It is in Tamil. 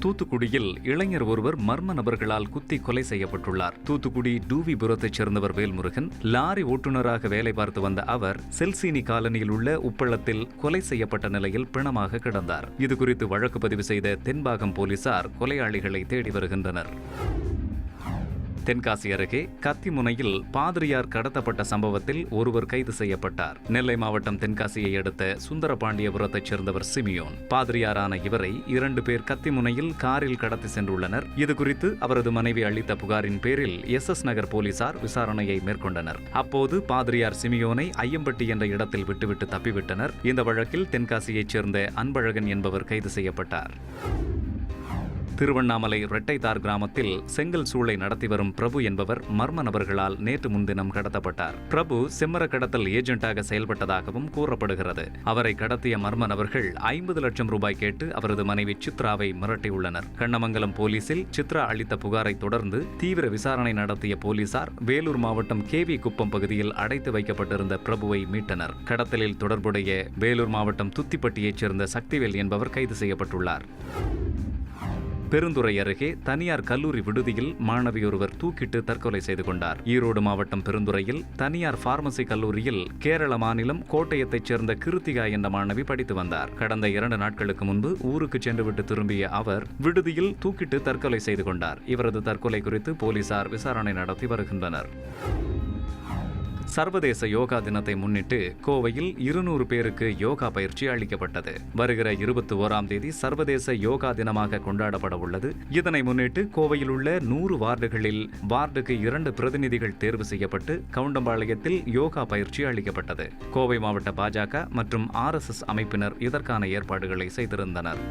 தூத்துக்குடியில் இளைஞர் ஒருவர் மர்ம நபர்களால் குத்தி கொலை செய்யப்பட்டுள்ளார். தூத்துக்குடி டூவிபுரத்தைச் சேர்ந்தவர் வேல்முருகன். லாரி ஓட்டுநராக வேலை பார்த்து வந்த அவர் செல்சீனி காலனியில் உள்ள உப்பளத்தில் கொலை செய்யப்பட்ட நிலையில் பிணமாக கிடந்தார். இதுகுறித்து வழக்கு பதிவு செய்த தென்பாகம் போலீசார் கொலையாளிகளை தேடி வருகின்றனர். தென்காசி அருகே கத்திமுனையில் பாதிரியார் கடத்தப்பட்ட சம்பவத்தில் ஒருவர் கைது செய்யப்பட்டார். நெல்லை மாவட்டம் தென்காசியை அடுத்த சுந்தரபாண்டியபுரத்தைச் சேர்ந்தவர் சிமியோன். பாதிரியாரான இவரை 2 பேர் கத்திமுனையில் காரில் கடத்தி சென்றுள்ளனர். இதுகுறித்து அவரது மனைவி அளித்த புகாரின் பேரில் SS நகர் போலீசார் விசாரணையை மேற்கொண்டனர். அப்போது பாதிரியார் சிமியோனை ஐயம்பட்டி என்ற இடத்தில் விட்டுவிட்டு தப்பிவிட்டனர். இந்த வழக்கில் தென்காசியைச் சேர்ந்த அன்பழகன் என்பவர் கைது செய்யப்பட்டார். திருவண்ணாமலை ரெட்டைத்தார் கிராமத்தில் செங்கல் சூளை நடத்தி வரும் பிரபு என்பவர் மர்ம நபர்களால் நேற்று முன்தினம் கடத்தப்பட்டார். பிரபு செம்மர கடத்தல் ஏஜென்ட்டாக செயல்பட்டதாகவும் கூறப்படுகிறது. அவரை கடத்திய மர்ம நபர்கள் 50 லட்சம் ரூபாய் கேட்டு அவரது மனைவி சித்ராவை மிரட்டியுள்ளனர். கண்ணமங்கலம் போலீசில் சித்ரா அளித்த புகாரை தொடர்ந்து தீவிர விசாரணை நடத்திய போலீசார் வேலூர் மாவட்டம் KV குப்பம் பகுதியில் அடைத்து வைக்கப்பட்டிருந்த பிரபுவை மீட்டனர். கடத்தலில் தொடர்புடைய வேலூர் மாவட்டம் துத்திப்பட்டியைச் சேர்ந்த சக்திவேல் என்பவர் கைது செய்யப்பட்டுள்ளார். பெருந்துறை அருகே தனியார் கல்லூரி விடுதியில் மாணவி ஒருவர் தூக்கிட்டு தற்கொலை செய்து கொண்டார். ஈரோடு மாவட்டம் பெருந்துறையில் தனியார் பார்மசி கல்லூரியில் கேரள மாநிலம் கோட்டயத்தைச் சேர்ந்த கிருத்திகா என்ற மாணவி படித்து வந்தார். கடந்த 2 நாட்களுக்கு முன்பு ஊருக்கு சென்றுவிட்டு திரும்பிய அவர் விடுதியில் தூக்கிட்டு தற்கொலை செய்து கொண்டார். இவரது தற்கொலை குறித்து போலீசார் விசாரணை நடத்தி வருகின்றனர். சர்வதேச யோகா தினத்தை முன்னிட்டு கோவையில் 200 பேருக்கு யோகா பயிற்சி அளிக்கப்பட்டது. வருகிற 21ஆம் தேதி சர்வதேச யோகா தினமாக கொண்டாடப்பட உள்ளது. இதனை முன்னிட்டு கோவையில் உள்ள 100 வார்டுகளில் வார்டுக்கு 2 பிரதிநிதிகள் தேர்வு செய்யப்பட்டு கவுண்டம்பாளையத்தில் யோகா பயிற்சி அளிக்கப்பட்டது. கோவை மாவட்ட பாஜக மற்றும் RSS அமைப்பினர் இதற்கான ஏற்பாடுகளை செய்திருந்தனர்.